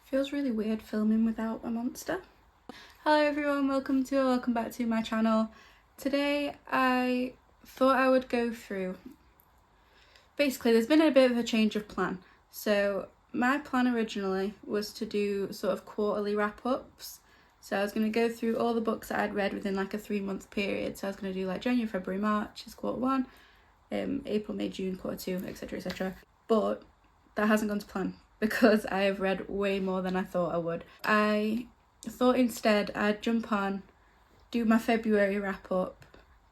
Feels really weird filming without a monster. Hello everyone, welcome back to my channel. Today I thought I would go through, basically there's been a bit of a change of plan. So my plan originally was to do sort of quarterly wrap-ups. So I was going to go through all the books that I'd read within like a 3-month period. So I was going to do like January, February, March is quarter one, April, May, June, quarter two, etc, etc. But that hasn't gone to plan because I have read way more than I thought I would. I thought instead I'd jump on, do my February wrap up,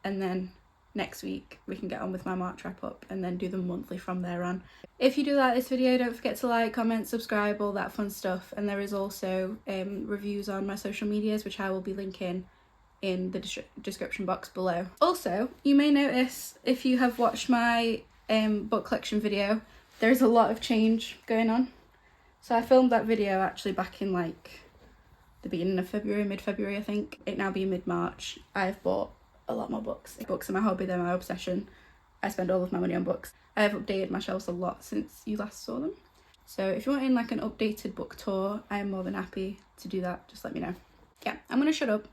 and then next week we can get on with my March wrap up and then do them monthly from there on. If you do like this video, don't forget to like, comment, subscribe, all that fun stuff. And there is also reviews on my social medias, which I will be linking in the description box below. Also, you may notice if you have watched my book collection video, there is a lot of change going on. So I filmed that video actually back in like the beginning of February, mid-February I think. It now being mid-March, I've bought a lot more books. Books are my hobby, they're my obsession. I spend all of my money on books. I have updated my shelves a lot since you last saw them. So if you want in like an updated book tour, I am more than happy to do that, just let me know. Yeah, I'm gonna shut up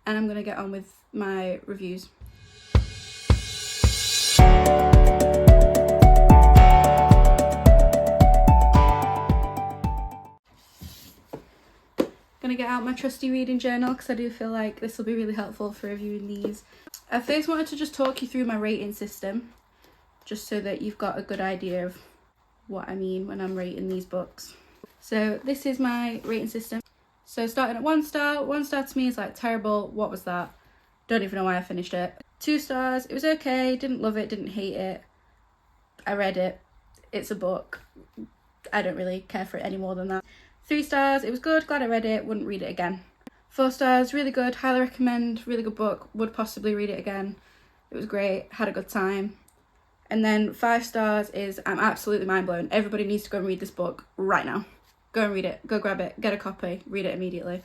and I'm gonna get on with my reviews. Gonna get out my trusty reading journal because I do feel like this will be really helpful for reviewing these. I first wanted to just talk you through my rating system, just so that you've got a good idea of what I mean when I'm rating these books. So this is my rating system. So starting at 1 star, 1 star to me is like terrible, what was that? Don't even know why I finished it. 2 stars, it was okay, didn't love it, didn't hate it. I read it, it's a book. I don't really care for it any more than that. 3 stars, it was good, glad I read it, wouldn't read it again. 4 stars, really good, highly recommend, really good book, would possibly read it again. It was great, had a good time. And then 5 stars is I'm absolutely mind blown. Everybody needs to go and read this book right now. Go and read it, go grab it, get a copy, read it immediately.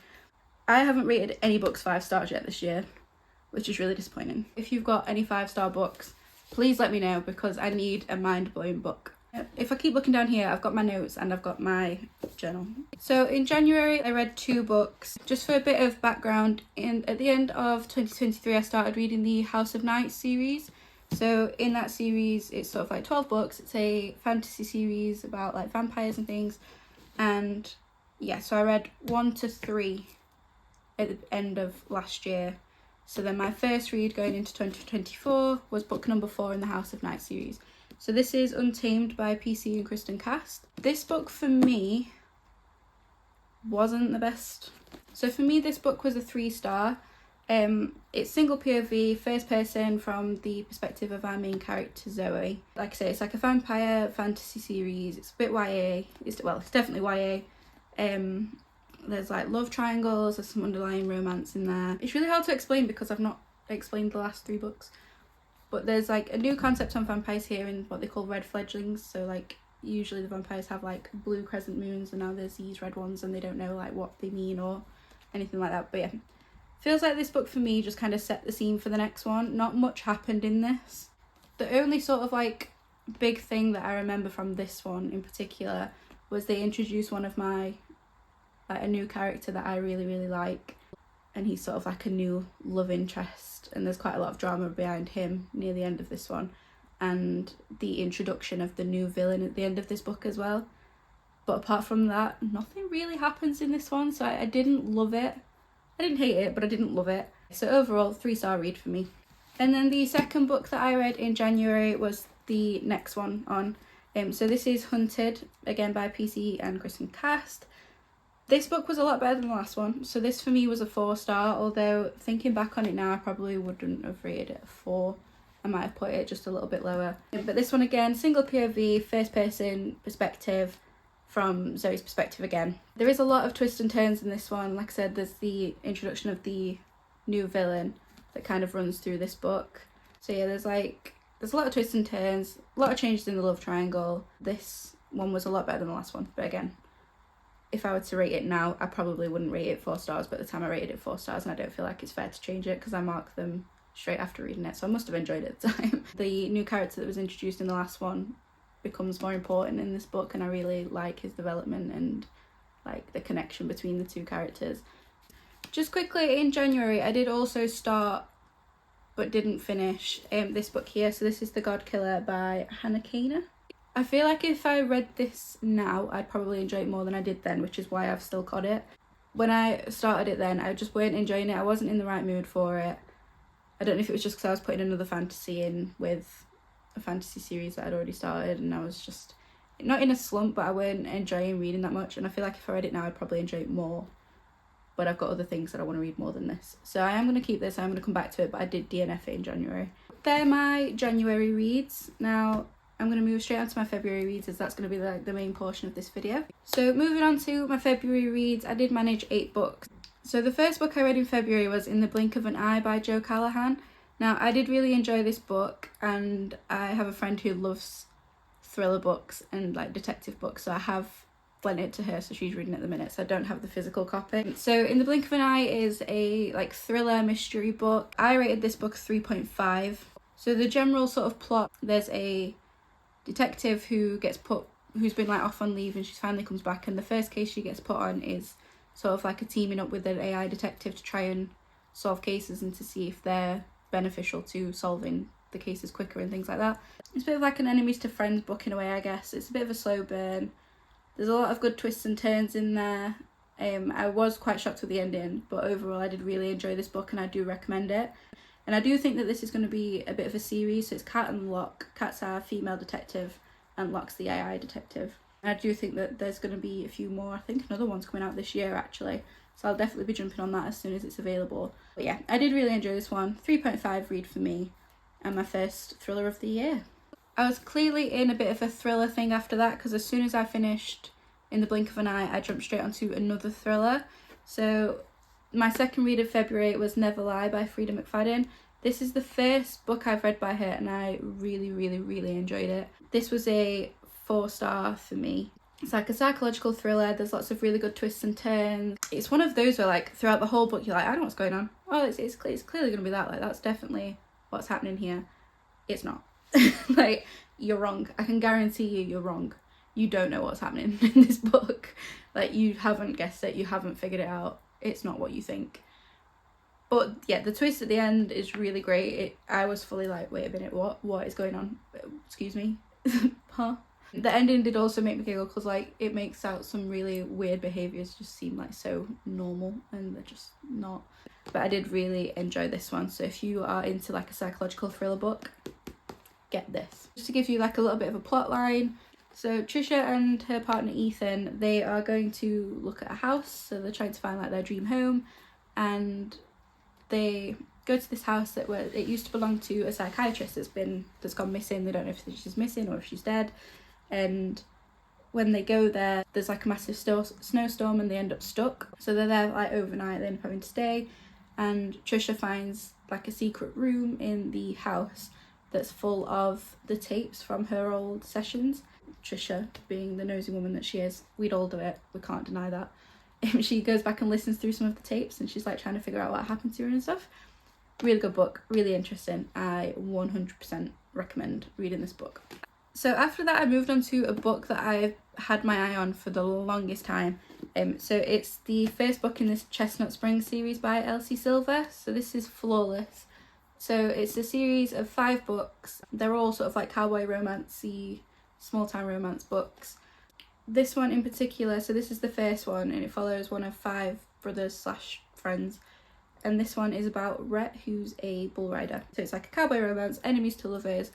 I haven't rated any books 5 stars yet this year, which is really disappointing. If you've got any 5-star books, please let me know because I need a mind-blowing book. If I keep looking down here, I've got my notes and I've got my journal. So in January, I read 2 books. Just for a bit of background, at the end of 2023, I started reading the House of Nights series. So in that series, it's sort of like 12 books. It's a fantasy series about like vampires and things. And yeah, so I read 1 to 3 at the end of last year. So then my first read going into 2024 was book number 4 in the House of Nights series. So this is Untamed by PC and Kristen Cast. This book for me wasn't the best. So for me, this book was a 3 star. It's single POV, first person from the perspective of our main character Zoe. Like I say, it's like a vampire fantasy series. It's a bit YA. It's definitely YA. There's like love triangles, there's some underlying romance in there. It's really hard to explain because I've not explained the last 3 books. But there's like a new concept on vampires here in what they call red fledglings. So like usually the vampires have like blue crescent moons and now there's these red ones and they don't know like what they mean or anything like that. But yeah, feels like this book for me just kind of set the scene for the next one. Not much happened in this. The only sort of like big thing that I remember from this one in particular was they introduced one of my, like a new character that I really like. And he's sort of like a new love interest and there's quite a lot of drama behind him near the end of this one, and the introduction of the new villain at the end of this book as well. But apart from that, nothing really happens in this one, so I didn't love it. I didn't hate it, but I didn't love it. So overall, 3-star read for me. And then the second book that I read in January was the next one on. So this is Hunted, again by PC and Kristen Cast. This book was a lot better than the last one, so this for me was a 4-star, although thinking back on it now I probably wouldn't have rated it a 4. I might have put it just a little bit lower. But this one again, single POV, first person perspective from Zoe's perspective again. There is a lot of twists and turns in this one. Like I said, there's the introduction of the new villain that kind of runs through this book. So yeah, there's a lot of twists and turns, a lot of changes in the love triangle. This one was a lot better than the last one, but again, if I were to rate it now, I probably wouldn't rate it 4 stars, but at the time I rated it 4 stars and I don't feel like it's fair to change it because I marked them straight after reading it, so I must have enjoyed it at the time. The new character that was introduced in the last one becomes more important in this book and I really like his development and like the connection between the two characters. Just quickly, in January I did also start but didn't finish this book here. So this is The God Killer by Hannah Kaner. I feel like if I read this now I'd probably enjoy it more than I did then, which is why I've still got it. When I started it then, I just weren't enjoying it. I wasn't in the right mood for it. I don't know if it was just because I was putting another fantasy in with a fantasy series that I'd already started, and I was just not in a slump, but I weren't enjoying reading that much. And I feel like if I read it now I'd probably enjoy it more, but I've got other things that I want to read more than this. So I am going to keep this, I'm going to come back to it, but I did DNF it in January. They're my January reads. Now I'm going to move straight on to my February reads, as that's going to be like the main portion of this video. So moving on to my February reads, I did manage 8 books. So the first book I read in February was In the Blink of an Eye by Jo Callahan. Now I did really enjoy this book, and I have a friend who loves thriller books and like detective books, so I have lent it to her, so she's reading it at the minute, so I don't have the physical copy. So In the Blink of an Eye is a like thriller mystery book. I rated this book 3.5. So the general sort of plot, there's a detective who's been like off on leave, and she finally comes back, and the first case she gets put on is sort of like a teaming up with an AI detective to try and solve cases and to see if they're beneficial to solving the cases quicker and things like that. It's a bit of like an enemies to friends book in a way, I guess. It's a bit of a slow burn. There's a lot of good twists and turns in there. I was quite shocked with the ending, but overall I did really enjoy this book and I do recommend it. And I do think that this is going to be a bit of a series, so it's Cat and Locke. Cat's our female detective and Locke's the AI detective. And I do think that there's going to be a few more. I think another one's coming out this year actually, so I'll definitely be jumping on that as soon as it's available. But yeah, I did really enjoy this one. 3.5 read for me, and my first thriller of the year. I was clearly in a bit of a thriller thing after that, because as soon as I finished In the Blink of an Eye I jumped straight onto another thriller. So my second read of February was Never Lie by Frida McFadden. This is the first book I've read by her and I really enjoyed it. This was a 4-star for me. It's like a psychological thriller. There's lots of really good twists and turns. It's one of those where like throughout the whole book you're like, I don't know what's going on. Oh, it's clearly going to be that. Like that's definitely what's happening here. It's not. Like, you're wrong. I can guarantee you're wrong. You don't know what's happening in this book. Like, you haven't guessed it. You haven't figured it out. It's not what you think. But yeah, the twist at the end is really great. I was fully like, wait a minute, what is going on? Excuse me. Huh? The ending did also make me giggle, because like it makes out some really weird behaviours just seem like so normal, and they're just not. But I did really enjoy this one, so if you are into like a psychological thriller book, get this. Just to give you like a little bit of a plot line. So Trisha and her partner Ethan, they are going to look at a house, so they're trying to find like their dream home, and they go to this house that it used to belong to a psychiatrist that's gone missing. They don't know if she's missing or if she's dead. And when they go there, there's like a massive snowstorm and they end up stuck. So they're there like overnight, they end up having to stay. And Trisha finds like a secret room in the house that's full of the tapes from her old sessions. Trisha, being the nosy woman that she is, we'd all do it, we can't deny that. She goes back and listens through some of the tapes, and she's like trying to figure out what happened to her and stuff. Really good book, really interesting. I 100% recommend reading this book. So after that I moved on to a book that I've had my eye on for the longest time. So it's the first book in this Chestnut Springs series by Elsie Silver. So this is Flawless. So it's a series of 5 books. They're all sort of like cowboy romance-y, small town romance books. This one in particular, so this is the first one, and it follows one of 5 brothers / friends. And this one is about Rhett, who's a bull rider. So it's like a cowboy romance, enemies to lovers.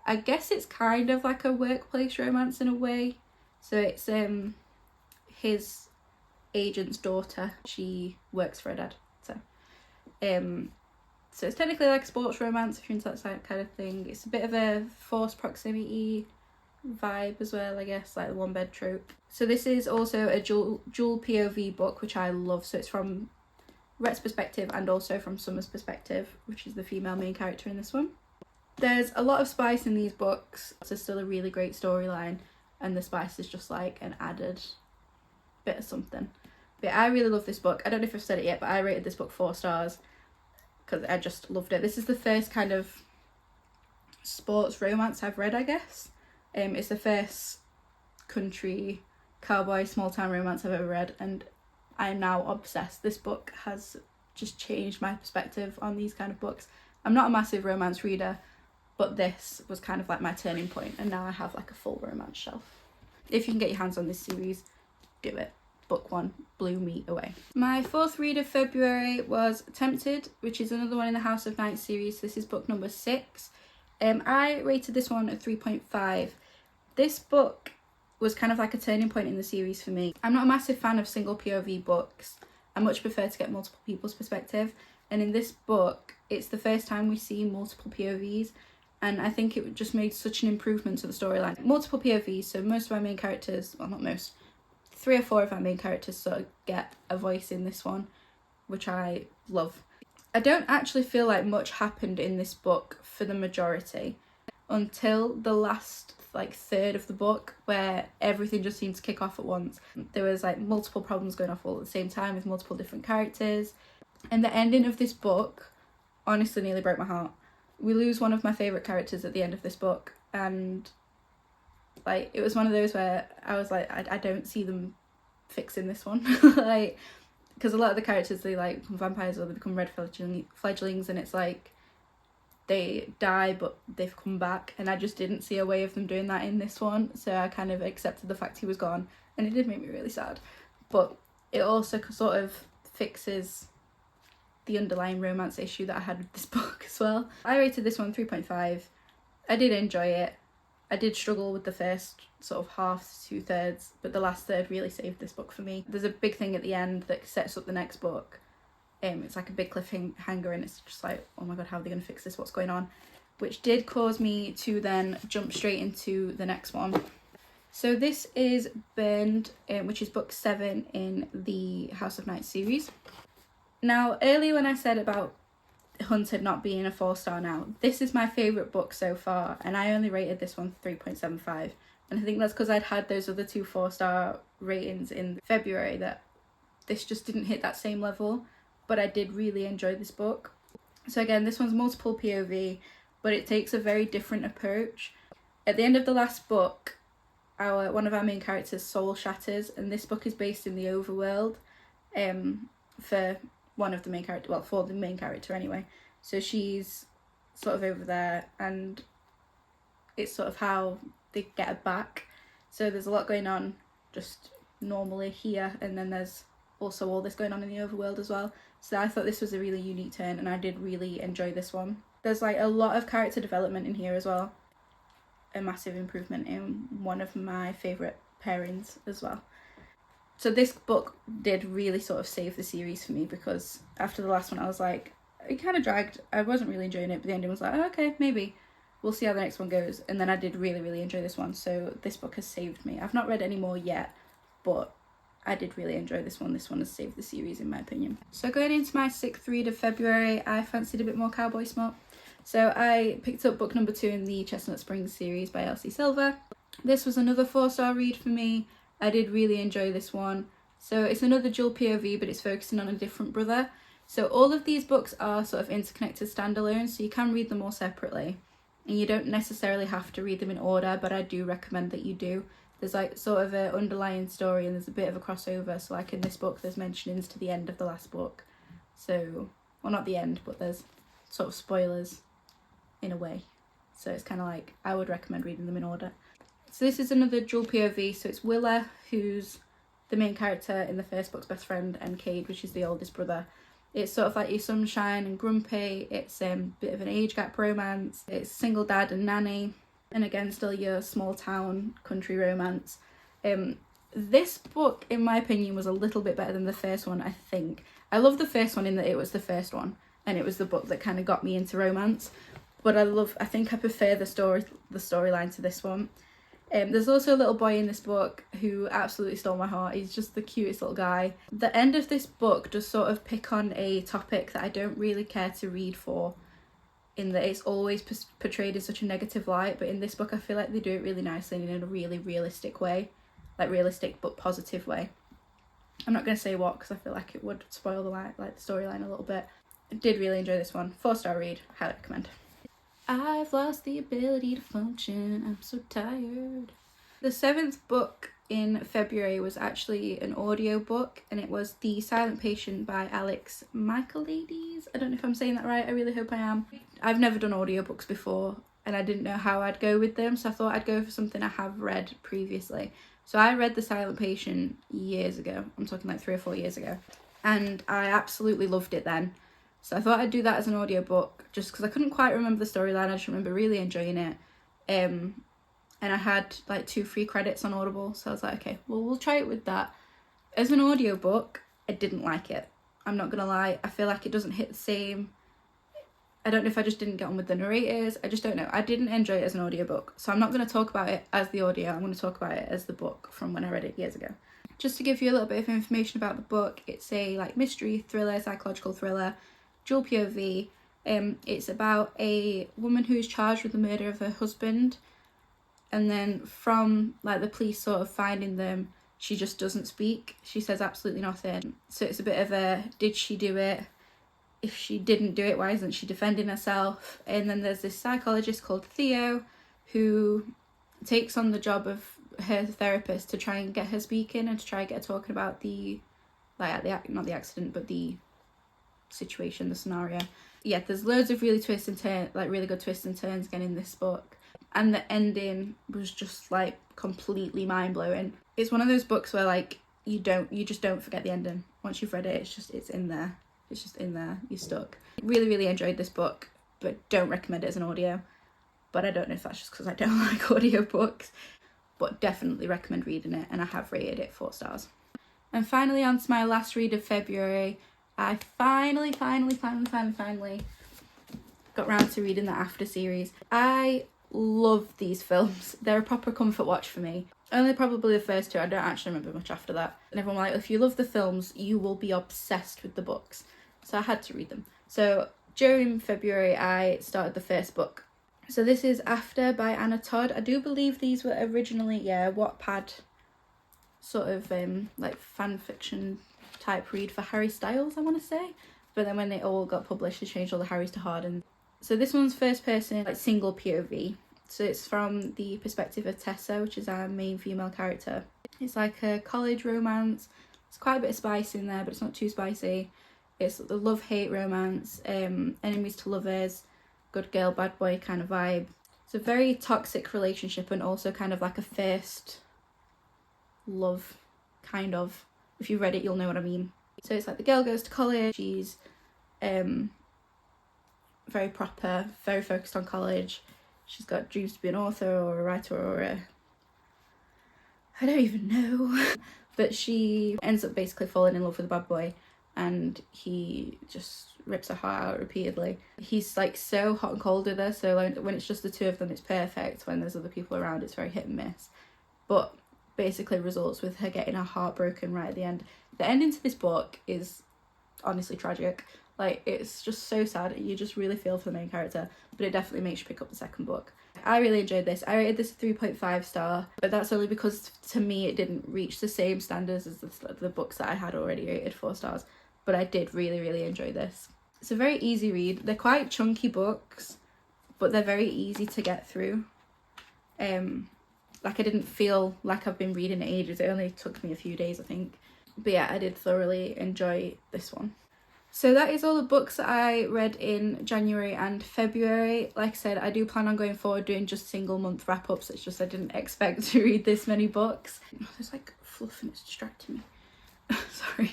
I guess it's kind of like a workplace romance in a way. So it's his agent's daughter. She works for her dad. So it's technically like a sports romance if you're into that kind of thing. It's a bit of a forced proximity vibe as well, I guess, like the one bed trope. So this is also a dual POV book, which I love. So it's from Rhett's perspective and also from Summer's perspective, which is the female main character in this one. There's a lot of spice in these books. It's still a really great storyline, and the spice is just like an added bit of something. But I really love this book. I don't know if I've said it yet, but I rated this book 4 stars because I just loved it. This is the first kind of sports romance I've read, I guess. It's the first country cowboy small town romance I've ever read, and I am now obsessed. This book has just changed my perspective on these kind of books. I'm not a massive romance reader, but this was kind of like my turning point, and now I have like a full romance shelf. If you can get your hands on this series, do it. Book 1 blew me away. My fourth read of February was Tempted, which is another one in the House of Night series. This is book number 6. I rated this one at 3.5. This book was kind of like a turning point in the series for me. I'm not a massive fan of single POV books. I much prefer to get multiple people's perspective, and in this book it's the first time we see multiple POVs, and I think it just made such an improvement to the storyline. Multiple POVs, so most of our main characters, well, not most, 3 or 4 of our main characters sort of get a voice in this one, which I love. I don't actually feel like much happened in this book for the majority until the last like third of the book, where everything just seemed to kick off at once. There was like multiple problems going off all at the same time with multiple different characters, and the ending of this book honestly nearly broke my heart. We lose one of my favourite characters at the end of this book, and like it was one of those where I was like, I don't see them fixing this one. Like, because a lot of the characters, they like become vampires or they become red fledglings, and it's like they die but they've come back, and I just didn't see a way of them doing that in this one, so I kind of accepted the fact he was gone, and it did make me really sad. But it also sort of fixes the underlying romance issue that I had with this book as well. I rated this one 3.5. I did enjoy it. I did struggle with the first sort of half to 2/3, but the last third really saved this book for me. There's a big thing at the end that sets up the next book. It's like a big cliffhanger, and it's just like, oh my god, how are they going to fix this? What's going on? Which did cause me to then jump straight into the next one. So this is Burned, which is book 7 in the House of Night series. Now, earlier when I said about Hunted not being a 4-star now, this is my favourite book so far, and I only rated this one 3.75. And I think that's because I'd had those other 2 4-star ratings in February, that this just didn't hit that same level. But I did really enjoy this book. So again, this one's multiple POV, but it takes a very different approach. At the end of the last book, one of our main characters' soul shatters, and this book is based in the overworld for one of the main characters, well, for the main character anyway. So she's sort of over there, and it's sort of how they get her back. So there's a lot going on just normally here, and then there's also all this going on in the overworld as well. So I thought this was a really unique turn, and I did really enjoy this one. There's like a lot of character development in here as well. A massive improvement in one of my favourite pairings as well. So this book did really sort of save the series for me, because after the last one I was like, it kind of dragged. I wasn't really enjoying it, but the ending was like, oh, okay, maybe. We'll see how the next one goes. And then I did really, really enjoy this one. So this book has saved me. I've not read any more yet, but I did really enjoy this one. This one has saved the series in my opinion. So going into my 6th read of February, I fancied a bit more cowboy smut. So I picked up book number 2 in the Chestnut Springs series by Elsie Silver. This was another 4-star read for me. I did really enjoy this one. So it's another dual POV, but it's focusing on a different brother. So all of these books are sort of interconnected standalone, so you can read them all separately. And you don't necessarily have to read them in order, but I do recommend that you do. There's like sort of an underlying story, and there's a bit of a crossover. So like in this book, there's mentionings to the end of the last book. So, well, not the end, but there's sort of spoilers in a way. So it's kind of like, I would recommend reading them in order. So this is another dual POV. So it's Willa, who's the main character in the first book's best friend, and Cade, which is the oldest brother. It's sort of like your sunshine and grumpy. It's a bit of an age gap romance. It's single dad and nanny. And again, still your small town country romance. This book, in my opinion, was a little bit better than the first one, I think. I love the first one in that it was the first one, and it was the book that kind of got me into romance. But I think I prefer the storyline to this one. There's also a little boy in this book who absolutely stole my heart. He's just the cutest little guy. The end of this book does sort of pick on a topic that I don't really care to read for, in that it's always portrayed in such a negative light, but in this book I feel like they do it really nicely and in a really realistic way, like realistic but positive way. I'm not going to say what, because I feel like it would spoil the storyline a little bit. I did really enjoy this one. 4-star read, highly recommend. I've lost the ability to function, I'm so tired. The 7th book in February was actually an audiobook, and it was The Silent Patient by Alex Michaelides. I don't know if I'm saying that right, I really hope I am. I've never done audiobooks before and I didn't know how I'd go with them, so I thought I'd go for something I have read previously. So I read The Silent Patient years ago, I'm talking like 3 or 4 years ago, and I absolutely loved it then. So I thought I'd do that as an audiobook just because I couldn't quite remember the storyline. I just remember really enjoying it. And I had like 2 free credits on Audible, so I was like, okay, well, we'll try it with that. As an audiobook, I didn't like it. I'm not gonna lie, I feel like it doesn't hit the same. I don't know if I just didn't get on with the narrators, I just don't know. I didn't enjoy it as an audiobook, so I'm not going to talk about it as the audio, I'm going to talk about it as the book from when I read it years ago. Just to give you a little bit of information about the book, it's a like mystery thriller, psychological thriller, dual POV. It's about a woman who's charged with the murder of her husband, and then from like the police sort of finding them, she just doesn't speak. She says absolutely nothing. So it's a bit of a, did she do it? If she didn't do it, why isn't she defending herself? And then there's this psychologist called Theo who takes on the job of her therapist to try and get her speaking and to try and get her talking about the, like, not the accident, but the situation, the scenario. Yeah, there's loads of really twists and turns, like really good twists and turns again in this book. And the ending was just like completely mind-blowing. It's one of those books where like you just don't forget the ending. Once you've read it, it's in there. It's just in there, you're stuck. Really, really enjoyed this book, but don't recommend it as an audio. But I don't know if that's just because I don't like audiobooks, but definitely recommend reading it, and I have rated it 4 stars. And finally, on to my last read of February, I finally got round to reading the After series. I love these films. They're a proper comfort watch for me. Only probably the first 2, I don't actually remember much after that. And everyone was like, if you love the films, you will be obsessed with the books. So I had to read them. So during February, I started the first book. So this is After by Anna Todd. I do believe these were originally, Wattpad sort of like fan fiction type read for Harry Styles, I want to say. But then when they all got published, they changed all the Harrys to Harden. So this one's first person, like single POV. So it's from the perspective of Tessa, which is our main female character. It's like a college romance. There's quite a bit of spice in there, but it's not too spicy. It's the love-hate romance, enemies to lovers, good girl, bad boy kind of vibe. It's a very toxic relationship and also kind of like a first love, kind of. If you've read it, you'll know what I mean. So it's like the girl goes to college, she's very proper, very focused on college. She's got dreams to be an author or a writer or a... I don't even know. But she ends up basically falling in love with a bad boy, and he just rips her heart out repeatedly. He's like so hot and cold with her, so like when it's just the 2 of them, it's perfect. When there's other people around, it's very hit and miss. But basically results with her getting her heart broken right at the end. The ending to this book is honestly tragic. Like, it's just so sad. You just really feel for the main character, but it definitely makes you pick up the second book. I really enjoyed this. I rated this 3.5 star, but that's only because to me it didn't reach the same standards as the books that I had already rated 4 stars. But I did really, really enjoy this. It's a very easy read. They're quite chunky books, but they're very easy to get through. Like, I didn't feel like I've been reading it ages. It only took me a few days, I think. But yeah, I did thoroughly enjoy this one. So that is all the books that I read in January and February. Like I said, I do plan on going forward doing just single month wrap-ups. It's just I didn't expect to read this many books. Oh, there's like fluff and it's distracting me. Sorry.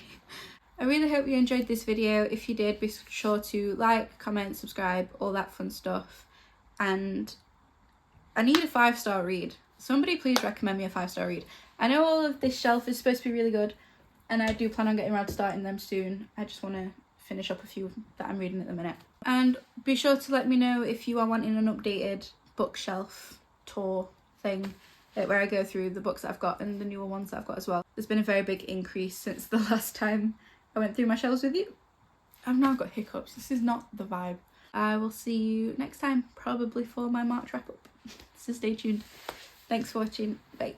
I really hope you enjoyed this video. If you did, be sure to like, comment, subscribe, all that fun stuff. And I need a 5-star read. Somebody please recommend me a 5-star read. I know all of this shelf is supposed to be really good, and I do plan on getting around to starting them soon. I just want to finish up a few that I'm reading at the minute. And be sure to let me know if you are wanting an updated bookshelf tour thing, where I go through the books that I've got and the newer ones that I've got as well. There's been a very big increase since the last time I went through my shelves with you. I've now got hiccups. This is not the vibe. I will see you next time, probably for my March wrap up. So stay tuned. Thanks for watching. Bye.